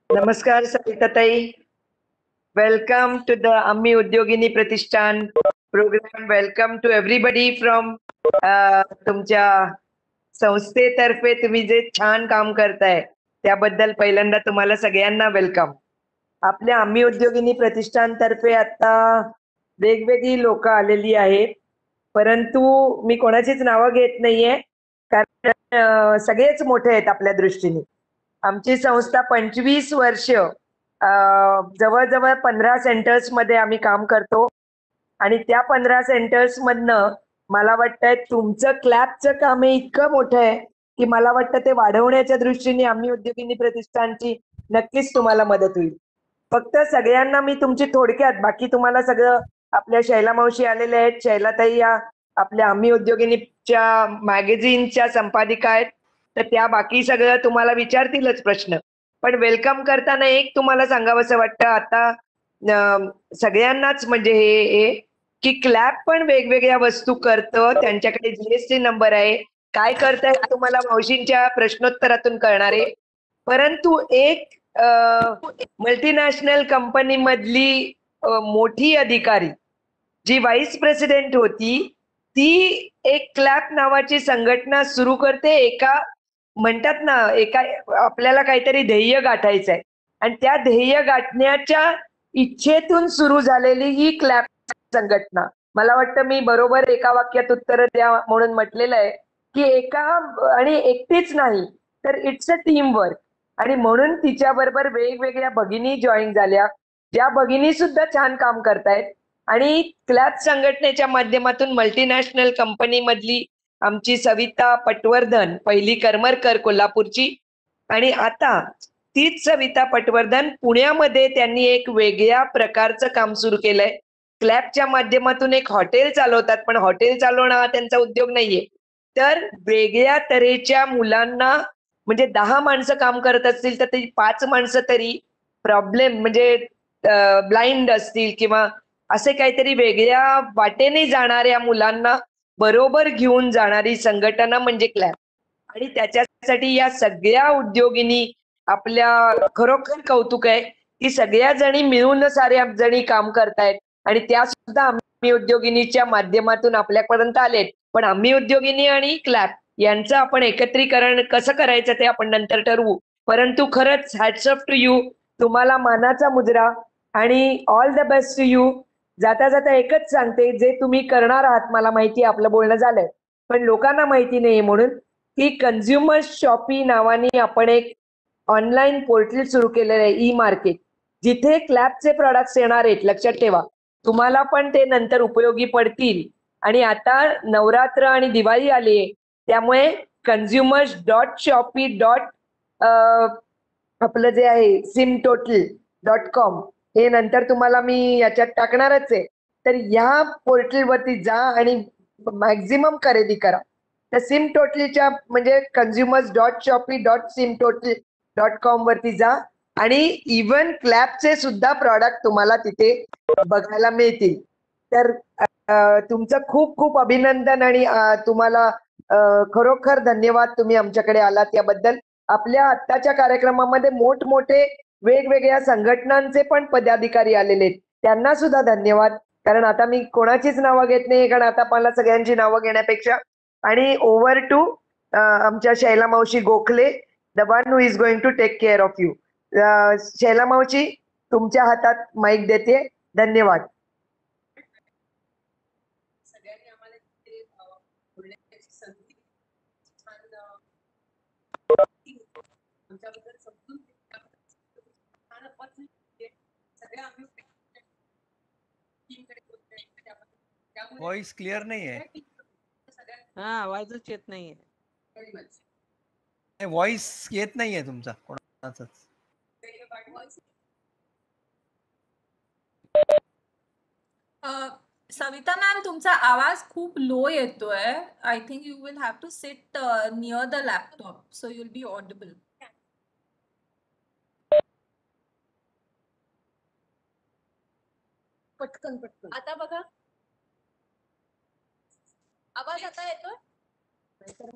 नमस्कार सविताताई. Welcome to the Amhi Udyogini Pratishthan program. Welcome to everybody from तुमच्या संस्थेतर्फे तुम्ही जे छान काम करताय त्याबद्दल पहिल्यांदा तुम्हाला सगळ्यांना वेलकम. आपल्या आम्ही उद्योगिनी प्रतिष्ठान तर्फे आता वेगवेगळी लोक आलेली आहेत, परंतु मी कोणाचीच नावं घेत नाहीये कारण सगळेच मोठे आहेत आपल्या दृष्टीने. आमची संस्था 25 वर्ष जवळजवळ 15 सेंटर्स मध्ये आम्ही काम करतो आणि त्या 15 सेंटर्स मधनं मला वाटतंय तुमचं क्लॅबचं काम हे इतकं मोठं आहे की मला वाटतं ते वाढवण्याच्या दृष्टीने आम्ही उद्योगिनी प्रतिष्ठानची नक्कीच तुम्हाला मदत होईल. फक्त सगळ्यांना मी तुमची थोडक्यात, बाकी तुम्हाला सगळं आपल्या शैला मावशी आलेल्या आहेत. शैलाताई या आपल्या आम्ही उद्योगिनीच्या मॅगझिनच्या संपादिका आहेत, तर त्या बाकी सगळं तुम्हाला विचारतीलच प्रश्न. पण वेलकम करताना एक तुम्हाला सांगावंसं वाटतं आता सगळ्यांनाच, म्हणजे हे की क्लॅब पण वेगवेगळ्या वस्तू करतं, त्यांच्याकडे जीएसटी नंबर आहे, काय करताय तुम्हाला मावशींच्या प्रश्नोत्तरातून कळणार आहे. परंतु एक मल्टीनॅशनल कंपनी मधली मोठी अधिकारी जी व्हाईस प्रेसिडेंट होती, ती एक क्लॅप नावाची संघटना सुरू करते. एका म्हणतात ना, एका आपल्याला काहीतरी ध्येय गाठायचं आहे आणि त्या ध्येय गाठण्याच्या इच्छेतून सुरू झालेली ही क्लॅप संघटना. मला वाटतं मी बरोबर एका वाक्यात उत्तर द्या म्हणून म्हटलेलं आहे की एका आणि एकटीच नाही तर इट्स अ टीम वर्क. आणि म्हणून तिच्याबरोबर वेगवेगळ्या भगिनी जॉईन झाल्या, ज्या भगिनी सुद्धा छान काम करतायत. आणि क्लॅब संघटनेच्या माध्यमातून मल्टीनॅशनल कंपनी मधली आमची सविता पटवर्धन, पहिली करमरकर कोल्हापूरची, आणि आता तीच सविता पटवर्धन पुण्यामध्ये त्यांनी एक वेगळ्या प्रकारचं काम सुरू केलंय. क्लॅबच्या माध्यमातून एक हॉटेल चालवतात, पण हॉटेल चालवणं हा त्यांचा उद्योग नाहीये. तर वेगळ्या तऱ्हेच्या मुलांना, म्हणजे 10 माणसं काम करत असतील तर ती 5 माणसं तरी प्रॉब्लेम म्हणजे ब्लाइंड असतील किंवा असे काहीतरी वेगळ्या वाटेने जाणाऱ्या मुलांना बरोबर घेऊन जाणारी संघटना म्हणजे क्लॅब. आणि त्याच्यासाठी या सगळ्या उद्योगिनी आपल्या खरोखर कौतुक आहे की सगळ्या जणी मिळून साऱ्या जणी काम करतायत आणि त्या सुद्धा आम्ही उद्योगिनीच्या माध्यमातून आपल्यापर्यंत आलेत. पण आम्ही उद्योगिनी आणि क्लॅब यांचं आपण एकत्रीकरण कसं करायचं ते आपण नंतर ठरवू. परंतु खरंच हॅट्स ऑफ टू यू. तुम्हाला मानाचा मुजरा आणि all the best to you. जाता जाता एकच सांगते, जे तुम्ही करणार आहात मला माहिती आपलं बोलणं झालंय, पण लोकांना माहिती नाही म्हणून की कन्झ्युमर शॉपी नावाने आपण एक ऑनलाईन पोर्टल सुरू केलेलं आहे, ई मार्केट, जिथे क्लॅबचे प्रॉडक्ट्स येणार आहेत. लक्षात ठेवा, तुम्हाला पण ते नंतर उपयोगी पडतील. आणि आता नवरात्र आणि दिवाळी आली आहे, त्यामुळे consumers.shopee. आपलं जे आहे simtotal.com हे नंतर तुम्हाला मी याच्यात टाकणारच आहे. तर या पोर्टलवरती जा आणि मॅक्झिमम खरेदी करा. तर सिम टोटलीच्या म्हणजे consumers.shopee.simtotal.com वरती जा आणि इव्हन क्लॅबचे सुद्धा प्रॉडक्ट तुम्हाला तिथे बघायला मिळतील. तर तुमचं खूप खूप अभिनंदन आणि तुम्हाला खरोखर धन्यवाद, तुम्ही आमच्याकडे आलात याबद्दल. आपल्या आत्ताच्या कार्यक्रमामध्ये मोठमोठे वेगवेगळ्या संघटनांचे पण पदाधिकारी आलेले आहेत, त्यांना सुद्धा धन्यवाद. कारण आता मी कोणाचीच नावं घेत नाही, कारण आता मला सगळ्यांची नावं घेण्यापेक्षा. आणि ओव्हर टू आमच्या शैला मावशी Gokhale, the one who is going to take care of you. Shaila मावशी, तुमच्या हातात माईक देते. धन्यवाद. सगळ्यांनी आम्हाला बोलण्याची संधी छान आमच्याबद्दल समजून सगळ्या आम्ही वॉइस क्लिअर नाहीये. हा, आवाजच येत नाहीये. वॉइस येत नाहीये तुमचा कोणाचाच. सविता मॅम, तुमचा आवाज खूप लो येतोय. I think you will have to sit near the laptop so you will be audible. पटकन पटकन आता बघा, आवाज आता येतोय.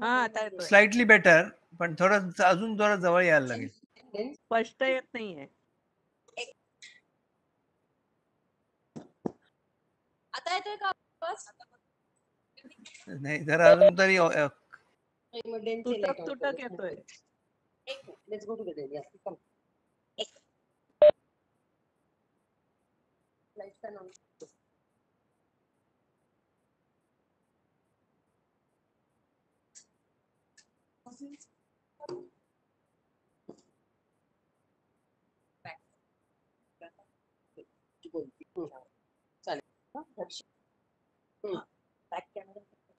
हा, आता येतोय. स्लाइटली बेटर, पण थोडं अजून जरा जवळ यायला लागेल. स्पष्ट येत नाहीये. आता येतोय का आवाज? नाही जरा अजून तरी तुटक तुटक येतोय. Let's go together. Yes, come. Lights turn on.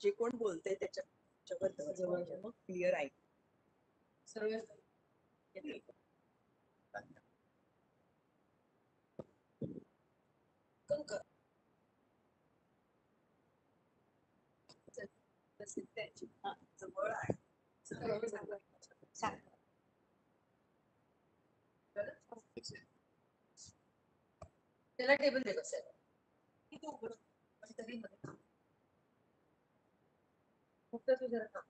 जे कोण बोलते त्याच्याबद्दल क्लिअर आहे. जवळ आहे. त्याला टेबल दे बसायला. फक्त तू जरा थांब.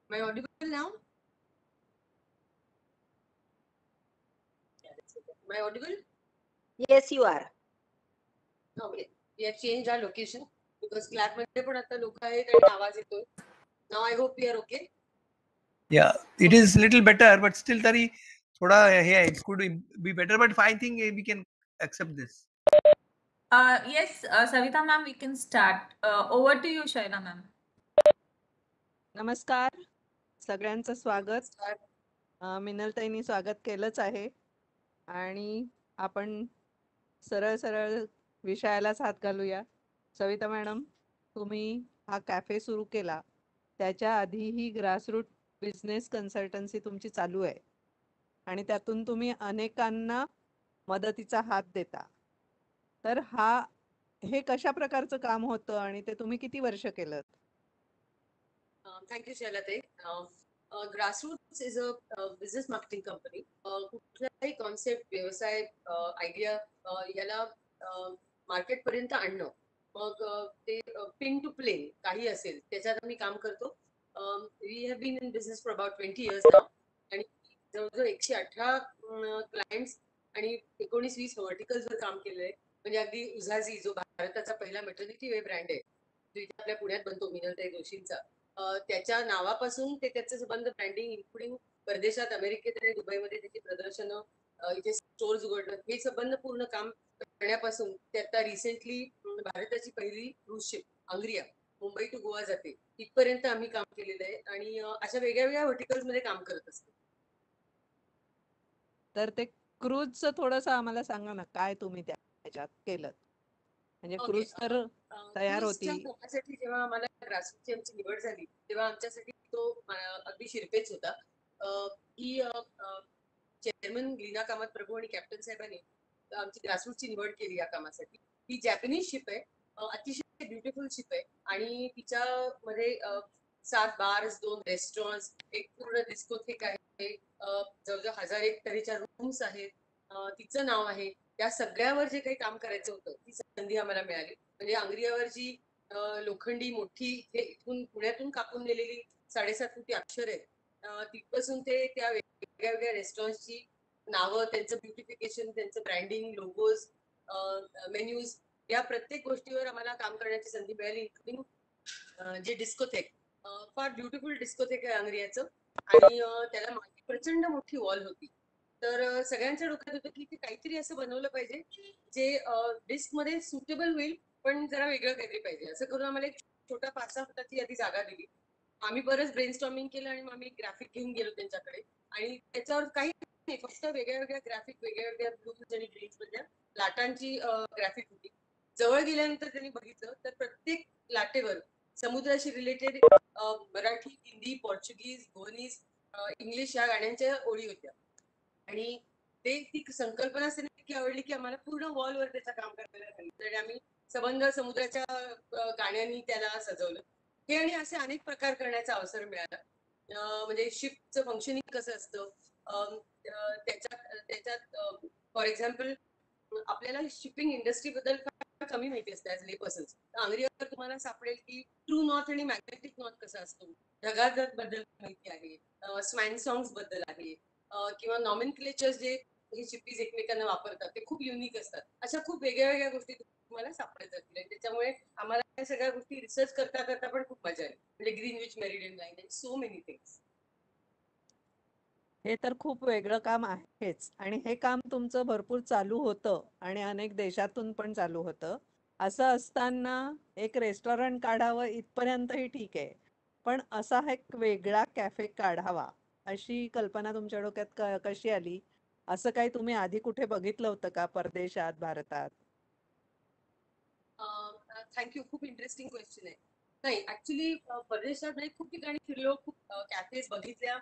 Am I audible now? Am I audible? Yes, you are. Okay. We have changed our location because clap मध्ये पण आता लोक आहेत आणि आवाज येतोय. Now I hope we are okay. या it is little better but still तरी थोडा हे आहे it could be better but I think we can accept this. Yes, Savita ma'am, we can start. Over to you, Shaila ma'am. नमस्कार, सगळ्यांचं स्वागत. Start. मिनलताईंनी स्वागत केलंच आहे आणि आपण सरळ सरळ विषयालाच हात घालूया. सविता मॅडम, तुम्ही हा कॅफे सुरू केला त्याच्या आधीही ग्रासरूट बिझनेस कन्सल्टन्सी तुमची चालू आहे आणि त्यातून तुम्ही अनेकांना मदतीचा हात देता. तर हे कशा प्रकारचं काम होतं आणि ते तुम्ही किती वर्ष केलं? Thank you, Shailate. Grassroots is a business marketing company. कुठलाही कॉन्सेप्ट, व्यवसाय, आयडिया याला मार्केट पर्यंत आणणं, मग ते पिन टू प्लेन काही असेल त्याच्यात आम्ही काम करतो. We have been in business for about 20 years नाव आणि जवळजवळ 118 क्लायंट्स आणि 19-20 व्हर्टिकल्सवर काम केलंय. म्हणजे अगदी उझाझी जो भारताचा पहिला मेटर्निटी वेअर ब्रँड आहे जो इथे आपल्या पुण्यात बनतो मिनलताई जोशींचा, त्याच्या नावापासून ते त्याचं संबंध ब्रँडिंग इन्क्लुडिंग परदेशात अमेरिकेत आणि दुबईमध्ये त्याची प्रदर्शनं, इथे स्टोर्स उघडणं, हे संबंध पूर्ण काम करण्यापासून ते आता रिसेंटली भारताची पहिली cruise ship Angriya Mumbai to Goa जाते इथपर्यंत आम्ही काम केलेलं आहे आणि अशा वेगळ्या वेगळ्या व्हर्टिकल्स मध्ये काम करत असतो. तर ते क्रूजचं थोडंसं आम्हाला सांगा ना, काय तुम्ही त्याच्यात केलं? म्हणजे Okay. क्रूज तर तयार क्रूजच्या होती. कामासाठी जेव्हा आम्हाला ग्रासरूटची आमची निवड झाली तेव्हा आमच्यासाठी तो अगदी शिरपेच होता की चेअरमन लीना कामत प्रभू आणि कॅप्टन साहेबांनी आमची ग्रासरूटची निवड केली या कामासाठी. ही जॅपनीज शिप आहे, अतिशय ब्युटिफुल शिप आहे आणि तिच्यामध्ये 7 बार्स, 2 रेस्टॉरंट्स, एक पूर्ण डिस्कोथेक आहे, जवळजवळ 1001 तऱ्हेच्या रूम्स आहेत, तिचं नाव आहे. या सगळ्यावर जे काही काम करायचं होतं ती संधी आम्हाला मिळाली. म्हणजे आंग्रियावर जी लोखंडी मोठी इथून पुण्यातून कापून नेलेली 7.5 फुटी अक्षर आहे, तिथपासून ते त्या वेगळ्या वेगळ्या रेस्टॉरंटची नावं, त्यांचं ब्युटिफिकेशन, त्यांचं ब्रँडिंग, लोगोज, मेन्यूज, या प्रत्येक गोष्टीवर आम्हाला काम करण्याची संधी मिळाली. इन्क्लुडिंग जे डिस्कोथेक, फार ब्युटिफुल डिस्कोथेक आहे आंग्रियाचं आणि त्याला मागे प्रचंड मोठी वॉल होती. तर सगळ्यांच्या डोक्यात होतं की ते काहीतरी असं बनवलं पाहिजे जे डिस्क मध्ये सुटेबल होईल पण जरा वेगळं काहीतरी पाहिजे. असं करून आम्हाला एक छोटा 5-6 फुटाची आधी जागा दिली. आम्ही बरंच ब्रेनस्टॉर्मिंग केलं आणि मग आम्ही ग्राफिक घेऊन गेलो त्यांच्याकडे आणि त्याच्यावर काही नाही, फक्त वेगळ्या वेगळ्या ग्राफिक, वेगळ्या वेगळ्या ब्लूज आणि ग्रीन्स मधल्या लाटांची ग्राफिक होती. जवळ गेल्यानंतर त्यांनी बघितलं तर प्रत्येक लाटेवर समुद्राशी रिलेटेड मराठी, हिंदी, पोर्चुगीज, गोनीज, इंग्लिश या गाण्यांच्या ओळी होत्या आणि ती संकल्पना त्यांना इतकी आवडली की आम्हाला पूर्ण वॉलवर त्याचं काम करायला लागलं. आणि आम्ही संबंध समुद्राच्या गाण्यांनी त्याला सजवलं. हे आणि असे अनेक प्रकार करण्याचा अवसर मिळाला. म्हणजे शिपचं फंक्शनिंग कसं असतं, त्याच्यात फॉर एक्झाम्पल आपल्याला शिपिंग इंडस्ट्री बद्दल फार कमी माहिती असते ऍज ले पर्सन. आंग्रीवर तुम्हाला सापडेल की ट्रू नॉर्थ आणि मॅग्नेटिक नॉर्थ कसं असतो, ढगादत बद्दल माहिती आहे, स्वॅन सॉंग्स बद्दल आहे, किंवा नॉमेनक्लेचर्स जे हे शिपीज एकमेकांना वापरतात ते खूप युनिक असतात. अशा खूप वेगळ्या वेगळ्या गोष्टी तुम्हाला सापडत जातील आणि त्याच्यामुळे आम्हाला या सगळ्या गोष्टी रिसर्च करता करता पण खूप मजा आली. म्हणजे Greenwich meridian line and so many things. हे तर खूप वेगळं काम आहेच आणि हे काम तुमचं भरपूर चालू होतं आणि अनेक देशातून पण चालू होतं. असं असताना एक रेस्टॉरंट काढावं इथपर्यंतही ठीक आहे, पण असा एक वेगळा कॅफे काढावा अशी कल्पना तुमच्या डोक्यात कशी आली? असं काही तुम्ही आधी कुठे बघितलं होतं का, परदेशात, भारतात? थँक्यू. खूप इंटरेस्टिंग क्वेश्चन आहे. नाही, ऍक्च्युली परदेशात नाही, खूप ठिकाणी फिरलो, खूप कॅफेज बघितल्या,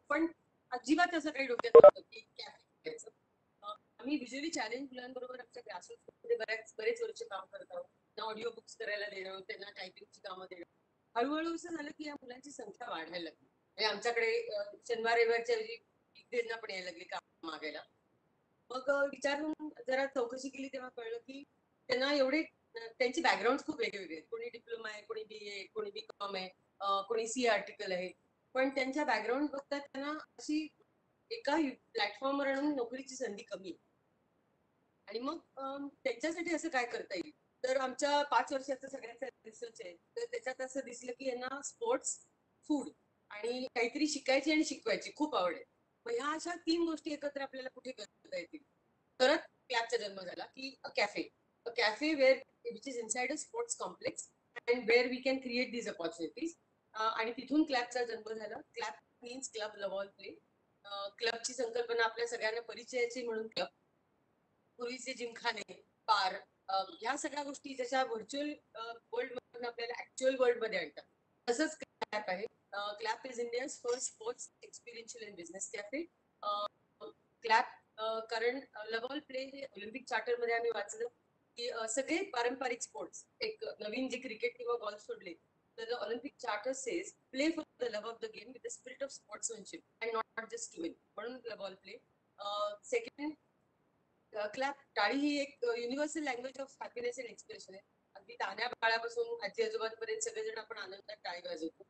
पण अजिबात असं काही डोक्यात नव्हतं की कॅफे करायचं. आम्ही विज्युअली चॅलेंज मुलांबरोबर आमच्या क्लासेसमध्ये बरेच वर्ष काम करत आहोत. त्यांना ऑडिओ बुक्स करायला देणं, त्यांना टायपिंगची कामं देणं. हळूहळू असं झालं की या मुलांची संख्या वाढायला लागली. म्हणजे आमच्याकडे शनिवार रविवारच्या वीकडेजना पण यायला लागली काम मागायला. मग विचारून जरा चौकशी केली तेव्हा कळलं की त्यांना एवढे त्यांची बॅकग्राऊंड खूप वेगवेगळे आहेत. कोणी डिप्लोमा आहे, कोणी BA, कोणी BCom आहे, कोणी CA आर्टिकल आहे. पण त्यांच्या बॅकग्राऊंड बघता त्यांना अशी एका प्लॅटफॉर्मवर आणून नोकरीची संधी कमी आहे. आणि मग त्यांच्यासाठी असं काय करता येईल, तर आमच्या 5 वर्षाचा सगळ्यांचा रिसर्च आहे. तर त्याच्यात असं दिसलं की यांना स्पोर्ट्स, फूड आणि काहीतरी शिकायची आणि शिकवायची खूप आवड आहे. मग ह्या अशा 3 गोष्टी एकत्र आपल्याला कुठे करता येतील. तरच क्लॅबचा जन्म झाला की a cafe where which is inside a sports complex and where we can create these opportunities. आणि तिथून क्लॅबचा जन्म झाला. Clap means club love all play. क्लबची संकल्पना आपल्या सगळ्यांना परिचयाची म्हणून क्लब. पूर्वीचे जिमखाने, बार, ह्या सगळ्या गोष्टी जशा व्हर्च्युअल वर्ल्ड मधून आपल्याला ऍक्च्युअल वर्ल्ड मध्ये आणतात, तसंच क्लॅप आहे. Clap is India's first sports experiential and business cafe. Clap कारण लव्ह ऑल प्ले हे ऑलिम्पिक चार्टर मध्ये आम्ही वाचलं की सगळे पारंपरिक स्पोर्ट्स, एक नवीन जे क्रिकेट किंवा गॉल्फ सोडले तर Olympic charter says play for the love of the game with the spirit of sportsmanship and not just to win, म्हणून love all play. Second, clap, टाळी ही एक universal language of happiness and expression आहे. अगदी तान्या बाळापासून आजी आजोबांपर्यंत सगळेजण आपण आनंदात टाळी वाजवतो.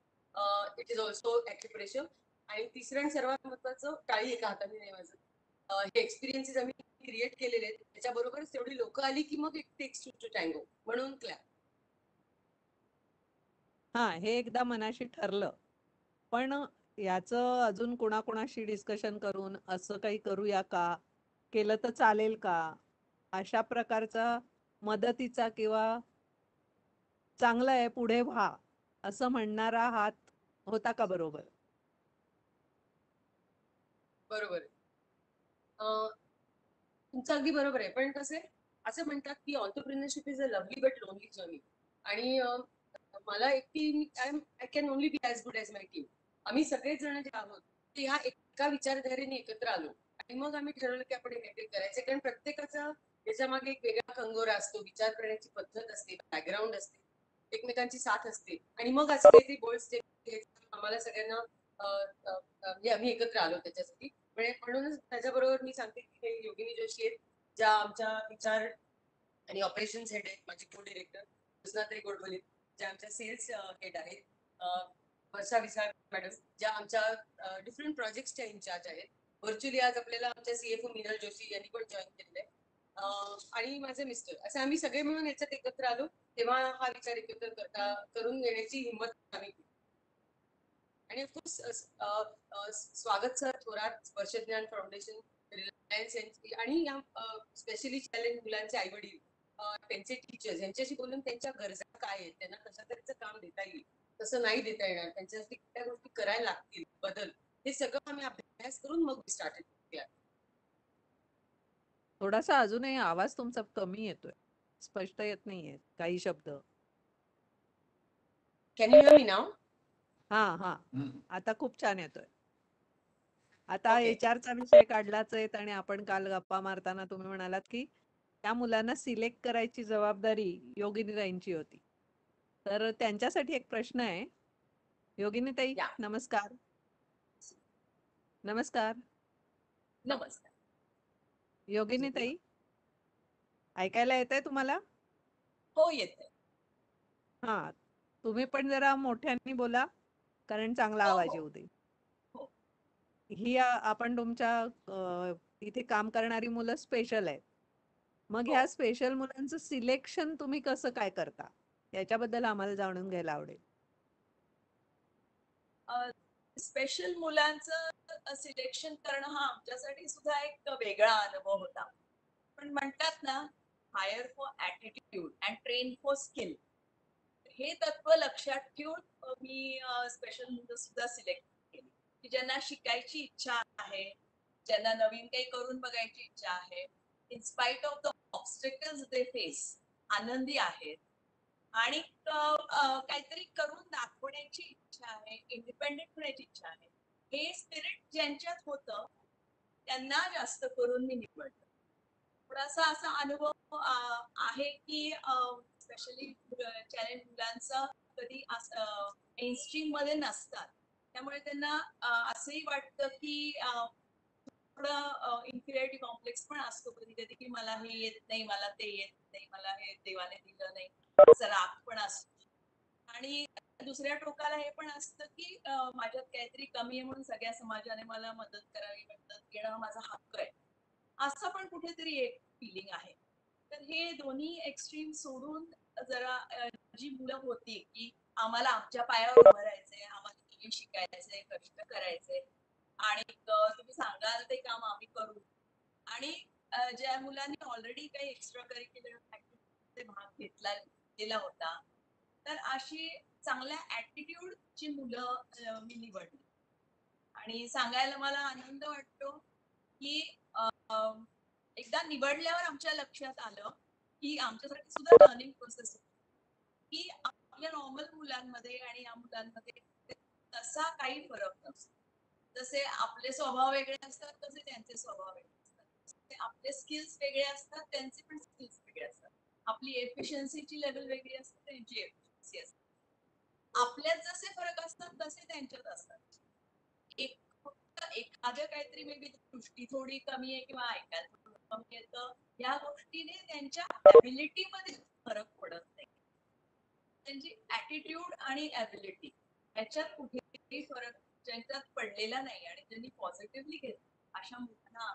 It is also acupressure. आणि तिसरं आणि सर्वात महत्वाचं, टाळी एका हाताने नाही वाजत. हे एक्सपिरियन्सेस आम्ही क्रिएट केलेले आहेत. त्याच्याबरोबरच तेवढी लोक आली की मग इट टेक्स टू टँगो, म्हणून क्लॅप. हा, हे एकदा मनाशी ठरलं, पण याचं अजून कोणाकोणाशी डिस्कशन करून असं काही करूया का, केलं तर चालेल का, अशा प्रकारचा मदतीचा किंवा चांगलं आहे पुढे व्हा असं म्हणणारा हात होता का बरोबर? बरोबर आहे. तुमचं अगदी बरोबर आहे. पण कसं आहे, असं म्हणतात की entrepreneurship is a lovely but lonely journey. आणि मला एकटी I can only be as good as my team. आम्ही सगळेच जण जे आहोत ते ह्या एका विचारधारेने एकत्र आलो आणि मग आम्ही ठरवलं की आपण हे काहीतरी करायचं. कारण प्रत्येकाचा त्याच्या मागे एक वेगळा कंगोरा असतो, विचार करण्याची पद्धत असते, बॅकग्राऊंड असते, एकमेकांची साथ असते आणि मग असं काहीतरी बोल्ड स्टेप घ्यायचं आम्हाला सगळ्यांना. म्हणजे आम्ही एकत्र आलो त्याच्यासाठी. म्हणूनच त्याच्याबरोबर मी सांगते की हे योगिनी जोशी आहेत, ज्या आमच्या विचार आणि ऑपरेशन्स हेड आहेत, माझी को डिरेक्टर कृष्णाताई गोडबोले, ज्या आमच्या सेल्स हेड आहेत, वर्षा विसार मॅडम, ज्या आमच्या डिफरंट प्रोजेक्ट्सच्या इन्चार्ज आहेत. व्हर्च्युअली आज आपल्याला आमच्या CFO मीनल जोशी यांनी पण जॉईन केलेलं आहे, आणि माझे मिस्टर. असं आम्ही सगळे मिळून याच्यात एकत्र आलो, तेव्हा हा विचार एकत्र करून घेण्याची हिंमत आम्ही केली. आणि ऑफकोर्स स्वागत सर थोरात, वर्षज्ञान फाउंडेशन, रिलायन्स यांची आणि या स्पेशली चॅलेंज मुलांचे आई वडील, त्यांचे टीचर्स यांच्याशी बोलून त्यांच्या गरजा काय आहेत, त्यांना कशा तऱ्हेचं काम देता येईल, कसं नाही देता येणार, त्यांच्यासाठी कुठल्या गोष्टी करायला लागतील, बदल, हे सगळं आम्ही अभ्यास करून मग स्टार्ट केला. थोडासा अजूनही आवाज तुमचा कमी येतोय, स्पष्ट येत नाहीये काही शब्द. Can you here me now? हा, आता खूप छान येतोय. आता Okay. HR चा विषय काढलाच आहे आणि आपण काल गप्पा मारताना तुम्ही म्हणालात की त्या मुलांना सिलेक्ट करायची जबाबदारी योगिनीताईंची होती. तर त्यांच्यासाठी एक प्रश्न आहे. योगिनीताई, या. नमस्कार. नमस्कार. नमस्कार. योगिनीताई, ऐकायला येतंय तुम्हाला? हो, येते. हा, तुम्ही पण जरा मोठ्याने बोला, कारण चांगला हो, आवाज हो. येऊ दे. हो. आपण तुमच्या इथे काम करणारी मुलं स्पेशल आहेत. मग हो. ह्या स्पेशल मुलांचं सिलेक्शन तुम्ही कसं काय करता, याच्याबद्दल आम्हाला जाणून घ्यायला आवडेल. स्पेशल मुलांचं सिलेक्शन करणं हा आमच्यासाठी सुद्धा एक वेगळा अनुभव होता. पण म्हणतात ना, hire for attitude and train for skill, हे तत्व लक्षात ठेवून मी स्पेशल मुलं सुद्धा सिलेक्ट केली, की ज्यांना शिकायची इच्छा आहे, ज्यांना नवीन काही करून बघायची इच्छा आहे, in spite of the obstacles they face, आनंदी आहेत आणि काहीतरी करून दाखवण्याची इच्छा आहे, इंडिपेंडेंट होण्याची इच्छा आहे. हे स्पिरिट ज्यांच्यात होतं त्यांना जास्त करून मी निवडलं. थोडासा असा अनुभव आहे की स्पेशली चॅलेंज मुलांचा कधी मेनस्ट्रीम मध्ये नसतात, त्यामुळे त्यांना असंही वाटतं की थोडं इन्फिरियरिटी कॉम्प्लेक्स पण असतो कधी कधी, की मला हे येत नाही, मला ते येत नाही, मला हे देवाने दिलं नाही, असा राग पण असतो. आणि दुसऱ्या टोकाला हे पण असतं की माझ्यात काहीतरी कमी आहे म्हणून सगळ्या समाजाने मला मदत करावी, मदत घेणं हा माझा हक्क आहे, असं पण कुठेतरी एक फिलिंग आहे. तर हे दोन्ही एक्स्ट्रीम सोडून जरा जी मुलं होती की आम्हाला आमच्या पायावर उभं राहायचंय, आम्हाला नवीन शिकायचंय, कष्ट करायचंय आणि तुम्ही सांगाल ते काम आम्ही करू, आणि ज्या मुलांनी ऑलरेडी काही एक्स्ट्रा करिक्युलर ऍक्टिव्हिटीमध्ये भाग घेतलेला होता, तर अशी चांगल्या ऍटिट्यूडची मुलं मी निवडली. आणि सांगायला मला आनंद वाटतो की एकदा निवडल्यावर आमच्या लक्षात आलं की आमच्यासाठी सुद्धा लर्निंग प्रोसेस होती, की आपल्या नॉर्मल मुलांमध्ये आणि या मुलांमध्ये तसा काही फरक नसतो. जसे आपले स्वभाव वेगळे असतात तसे त्यांचे स्वभाव वेगळे असतात, जसे आपले स्किल्स वेगळे असतात त्यांचे पण स्किल्स वेगळे असतात, आपली एफिशियन्सीची लेवल वेगळी असते, त्यांची एफिशियन्सी असते. आपल्यात जसे फरक असतात तसे त्यांच्यात असतात. फक्त एखादं काहीतरी मे बी दृष्टी थोडी कमी आहे किंवा ऐकायला थोडं कमी येतं, या गोष्टीने त्यांच्या ऍबिलिटी मध्ये फरक पडत नाही. त्यांची ऍटिट्यूड आणि ऍबिलिटी याच्यात कुठेही फरक ज्यांच्यात पडलेला नाही आणि ज्यांनी पॉझिटिव्हली घेतलं अशा मुलांना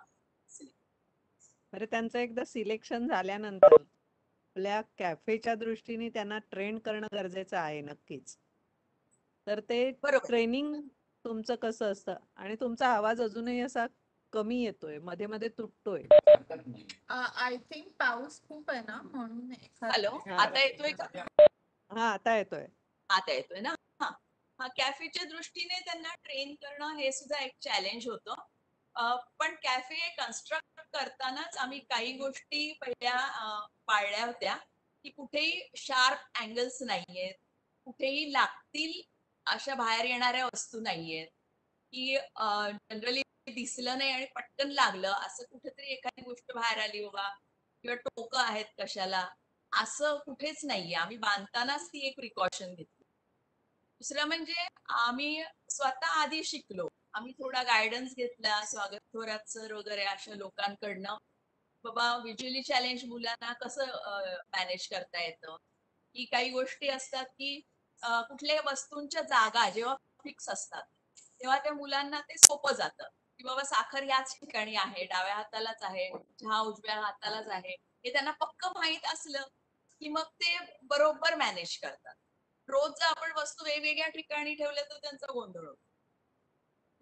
बरं, त्यांचं एकदा सिलेक्शन झाल्यानंतर आपल्या कॅफेच्या दृष्टीने त्यांना ट्रेन करणं गरजेचं आहे नक्कीच. तर ते बरोबर. ट्रेनिंग तुमचं कसं असतं? आणि तुमचा आवाज अजूनही असा कमी येतोय, मध्ये मध्ये तुटतोय. आय थिंक पाऊस खूप आहे ना, म्हणून हॅलो, आता येतोय का? हा, आता येतोय. आता येतोय ना. हा, कॅफेच्या दृष्टीने त्यांना ट्रेन करणं हे सुद्धा एक चॅलेंज होतं. पण कॅफे कन्स्ट्रक्ट करतानाच आम्ही काही गोष्टी पहिल्या पाळल्या होत्या, की कुठेही शार्प अँगल्स नाहीयेत, कुठेही लागतील अशा बाहेर येणाऱ्या वस्तू नाहीयेत, की जनरली दिसलं नाही आणि पटकन लागलं असं कुठेतरी एखादी गोष्ट बाहेर आली बाबा, किंवा टोकं आहेत कशाला, असं कुठेच नाहीये. आम्ही बांधतानाच ती एक प्रिकॉशन घेतली. दुसरं म्हणजे आम्ही स्वतः आधी शिकलो, आम्ही थोडा गायडन्स घेतला स्वागत थोरात सर वगैरे अशा लोकांकडनं, बाबा व्हिज्युअली चॅलेंज मुलांना कसं मॅनेज करता येतं, की काही गोष्टी असतात की कुठल्याही वस्तूंच्या जागा जेव्हा फिक्स असतात तेव्हा त्या मुलांना ते सोपं जातं, की बाबा साखर याच ठिकाणी आहे, डाव्या हातालाच आहे, चहा उजव्या हातालाच आहे, हे त्यांना पक्क माहित असलं की मग ते बरोबर मॅनेज करतात. रोज जर आपण वस्तू वेगवेगळ्या ठिकाणी ठेवल्या तर त्यांचा गोंधळ होतो.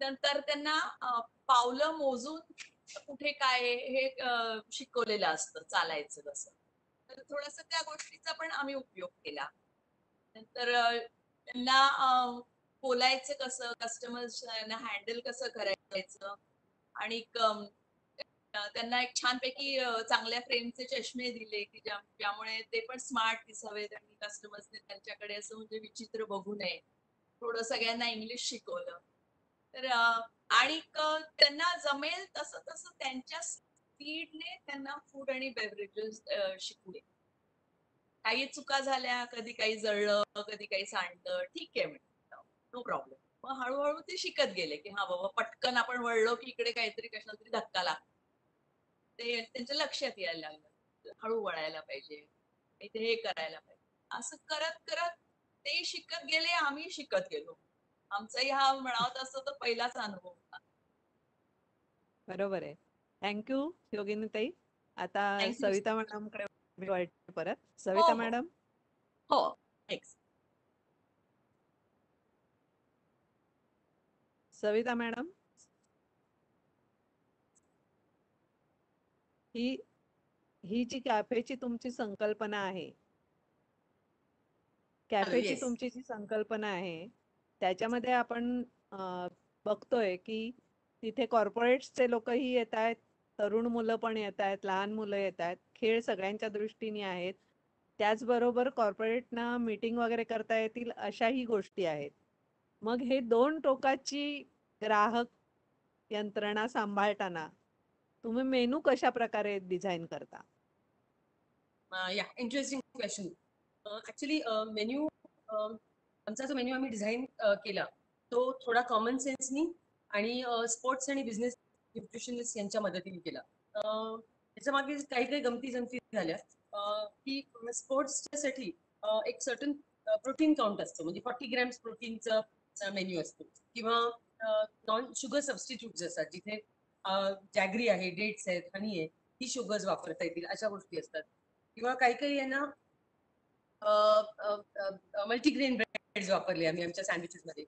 नंतर त्यांना पावलं मोजून कुठे काय हे शिकवलेलं असतं, चालायचं कसं. तर थोडस त्या गोष्टीचा पण आम्ही उपयोग केला. नंतर त्यांना बोलायचं कसं, कस्टमर्सना हँडल कसं करायचं, आणि त्यांना एक छानपैकी चांगल्या फ्रेमचे चष्मे दिले की ज्यामुळे ते पण स्मार्ट दिसावेत आणि कस्टमर्सने त्यांच्याकडे असं म्हणजे विचित्र बघू नये. थोडं सगळ्यांना इंग्लिश शिकवलं. तर आणि त्यांना जमेल तसं तसं त्यांच्या स्पीडने त्यांना फूड आणि बेव्हरेजेस शिकू दे. काही चुका झाल्या, कधी काही जळलं, कधी काही सांडलं, ठीक आहे म्हटलं, नो प्रॉब्लेम. मग हळूहळू ते शिकत गेले की हा बाबा पटकन आपण वळलो की इकडे काहीतरी कशाला तरी धक्का लागतो. ते त्यांच्या लक्षात यायला लागलं, हळू वळायला पाहिजे, इथे हे करायला पाहिजे. असं करत करत ते शिकत गेले, आम्ही शिकत गेलो. आमचाही हा म्हणावा तसं तर पहिलाच अनुभव होता. बरोबर आहे. थँक्यू योगिनी ताई. आता थँक्यू. सविता मॅडमकडे मी वळते परत. हो सविता हो मॅडम. हो नेक्स्ट. सविता मॅडम, ही ही जी कॅफेची तुमची संकल्पना आहे, कॅफेची येस. तुमची जी संकल्पना आहे, त्याच्यामध्ये आपण बघतोय की तिथे कॉर्पोरेट्सचे लोकही येत आहेत, तरुण मुलं पण येत आहेत, लहान मुलं येत आहेत, खेळ सगळ्यांच्या दृष्टीने आहेत. त्याचबरोबर कॉर्पोरेटना मीटिंग वगैरे करता येतील अशाही गोष्टी आहेत. मग हे दोन टोकाची ग्राहक यंत्रणा सांभाळताना तुम्ही मेनू कशा प्रकारे डिझाईन करता? या इंटरेस्टिंग क्वेश्चन. ऍक्च्युली मेन्यू, आमचा जो मेन्यू आम्ही डिझाईन केला तो थोडा कॉमन सेन्सनी आणि स्पोर्ट्स आणि बिझनेस न्यूट्रिशनिस्ट यांच्या मदतीने केला. त्याच्या मागे काही काही गमती जमती झाल्या की स्पोर्ट्सच्या साठी एक सर्टन प्रोटीन काउंट असतो, म्हणजे 40 ग्रॅम्स प्रोटीनचा मेन्यू असतो, किंवा नॉन शुगर सबस्टिट्यूट असतात जिथे जॅगरी आहे, डेट्स आहेत, हनी आहे, ही शुगर्स वापरता येतील अशा गोष्टी असतात. किंवा काही काही यांना मल्टीग्रेन ब्रेड्स वापरले आम्ही आमच्या सँडविचेस मध्ये.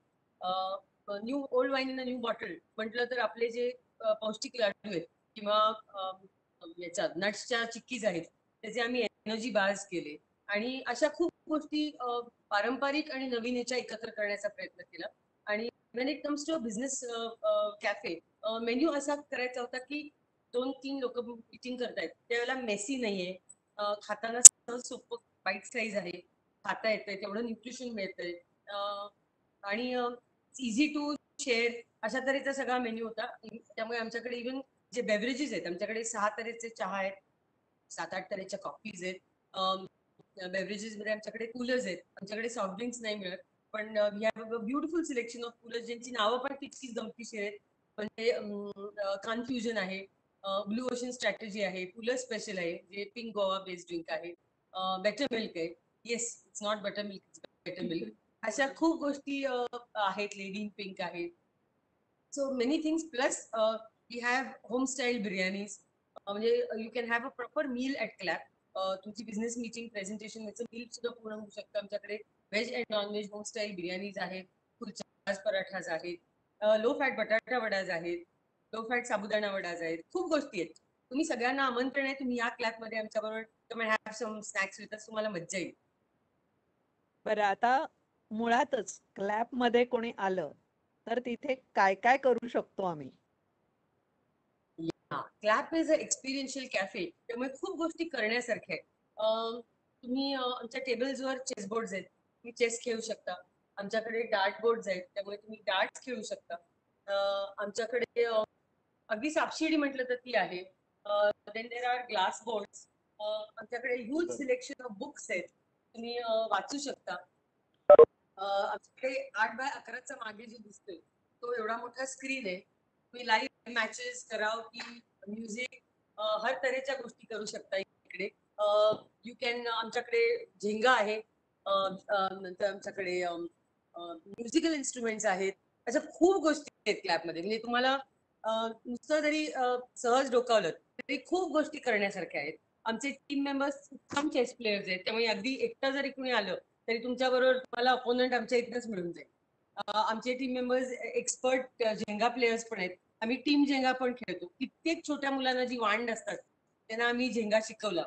New old wine in new bottle म्हटलं तर आपले जे पौष्टिक लाडू आहेत किंवा याच्या नट्सच्या चिक्कीज आहेत त्याचे आम्ही एनर्जी बार्स केले, आणि अशा खूप गोष्टी पारंपरिक आणि नवीन याच्या एकत्र करण्याचा प्रयत्न केला. आणि when it comes to business cafe, menu असा करायचा होता की 2-3 लोक मीटिंग करतायत त्यावेळेला मेसी नाहीये, खाताना सहज सोपं बाईट साईज आहे, खाता येतंय, तेवढं न्यूट्रिशन मिळतंय, आणि इझी टू शेअर अशा तऱ्हेचा सगळा मेन्यू होता. त्यामुळे आमच्याकडे इव्हन जे बेव्हरेजेस आहेत, आमच्याकडे 6 तऱ्हेचे चहा आहेत, 7-8 तऱ्हेच्या कॉफीज आहेत. बेव्हरेजेस मध्ये आमच्याकडे कूलर्स आहेत, आमच्याकडे सॉफ्ट ड्रिंक्स नाही मिळत, पण we have a beautiful selection of coolers ज्यांची नावं पण तितकीच गमतीशीर आहेत. म्हणजे कन्फ्युजन आहे, ब्लू ओशन स्ट्रॅटेजी आहे, कूलर स्पेशल आहे जे पिंक गोवा बेस्ड ड्रिंक आहे, बेटर मिल्क आहे, yes it's not butter milk, it's better milk, अशा खूप गोष्टी आहेत, लेडी इन पिंक आहे. So many things, plus we have home style biryanis, म्हणजे you can have a proper meal at clap. तुमची business meeting presentation याचं meal सुद्धा पूर्ण होऊ शकतं. आमच्याकडे veg and non veg home style biryanis आहेत, कुलचाज पराठाज आहेत, लो फॅट बटाटा वडाज आहेत, लो फॅट साबुदाणा वडाज आहेत, खूप गोष्टी आहेत. तुम्ही सगळ्यांना आमंत्रण आहे, तुम्ही या क्लॅबमध्ये आमच्याबरोबर have some snacks with us, तुम्हाला मज्जा येईल. बरं, आता मुळातच क्लॅब मध्ये कोणी आलं तर तिथे काय काय करू शकतो आम्ही? Clap is a experiential cafe, त्यामुळे खूप गोष्टी करण्यासारख्या आहेत. तुम्ही आमच्या टेबल्सवर चेस बोर्ड आहेत, तुम्ही चेस खेळू शकता. आमच्याकडे डार्ट बोर्ड आहेत, त्यामुळे तुम्ही डार्ट खेळू शकता. आमच्याकडे अगदी सापशिडी म्हटलं तर ती आहे. Then there are glass boards. आमच्याकडे ह्यूज सिलेक्शन ऑफ बुक्स आहेत, तुम्ही वाचू शकता. आमच्याकडे 8x11चा मागे जो दिसतोय तो एवढा मोठा स्क्रीन आहे, तुम्ही लाईव्ह मॅचेस, कराओके, म्युझिक, हर तऱ्हेच्या गोष्टी करू शकता इकडे. यू कॅन, आमच्याकडे झेंगा आहे, नंतर आमच्याकडे म्युझिकल इन्स्ट्रुमेंट्स आहेत, अशा खूप गोष्टी आहेत क्लॅबमध्ये. म्हणजे तुम्हाला नुसतं जरी सहज डोकावलं तरी खूप गोष्टी करण्यासारख्या आहेत. आमचे टीम मेंबर्स उत्तम चेस प्लेयर्स आहेत, त्यामुळे अगदी एकटा जरी कुणी आलं तरी तुमच्याबरोबर तुम्हाला अपोनंट आमच्या इथेच मिळून जाईल. आमचे टीम मेंबर्स एक्सपर्ट झेंगा प्लेयर्स पण आहेत, आम्ही टीम झेंगा पण खेळतो. कित्येक छोट्या मुलांना जी वांड असतात त्यांना आम्ही झेंगा शिकवला,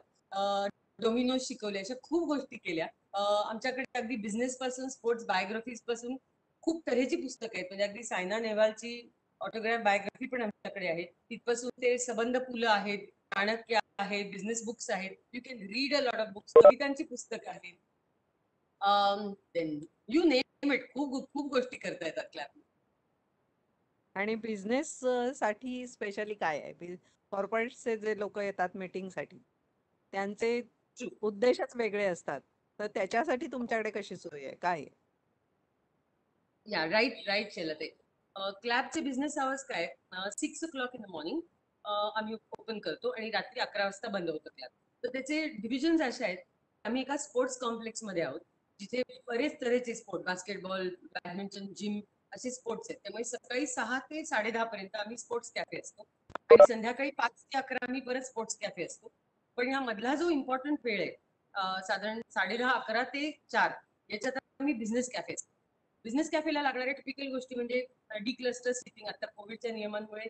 डोमिनोज शिकवले, अशा खूप गोष्टी केल्या. आमच्याकडे अगदी बिझनेस पासून स्पोर्ट्स बायोग्राफीज पासून खूप तऱ्हेची पुस्तकं आहेत, म्हणजे अगदी सायना नेहवालची ऑटोग्राफ बायोग्राफी पण आमच्याकडे आहे, तिथपासून ते सबंध पुलं आहेत, चाणक्य आहेत, बिझनेस बुक्स आहेत, you can read a lot of books, कवितांची पुस्तकं आहेत. यू नेम इट, खूप खूप गोष्टी करता येतात क्लॅब. आणि बिझनेस साठी स्पेशली काय आहे? कॉर्पोरेटचे जे लोक येतात मीटिंगसाठी त्यांचे True. उद्देशच वेगळे असतात. तर त्याच्यासाठी तुमच्याकडे कशी सोय आहे, काय आहे? या राईट शैलते. क्लॅबचे बिझनेस आवर्स काय 6 o'clock इन द मॉर्निंग आम्ही ओपन करतो आणि रात्री 11 वाजता बंद होतं क्लॅब. तर त्याचे डिव्हिजन्स असे आहेत. आम्ही एका स्पोर्ट्स कॉम्प्लेक्स मध्ये आहोत जिथे बरेच तऱ्हेचे स्पोर्ट, बास्केटबॉल, बॅडमिंटन, जिम असे स्पोर्ट्स आहेत. त्यामुळे सकाळी 6 ते 10:30 पर्यंत आम्ही स्पोर्ट्स कॅफे असतो आणि संध्याकाळी 5 ते 11 आम्ही परत स्पोर्ट्स कॅफे असतो. पण या मधला जो इम्पॉर्टंट वेळ आहे साधारण 10:30, 11 ते 4 याच्यात आम्ही बिझनेस कॅफे असतो. बिझनेस कॅफेला लागणाऱ्या टिपिकल गोष्टी म्हणजे डिक्लस्टर सिटिंग. आता कोविडच्या नियमांमुळे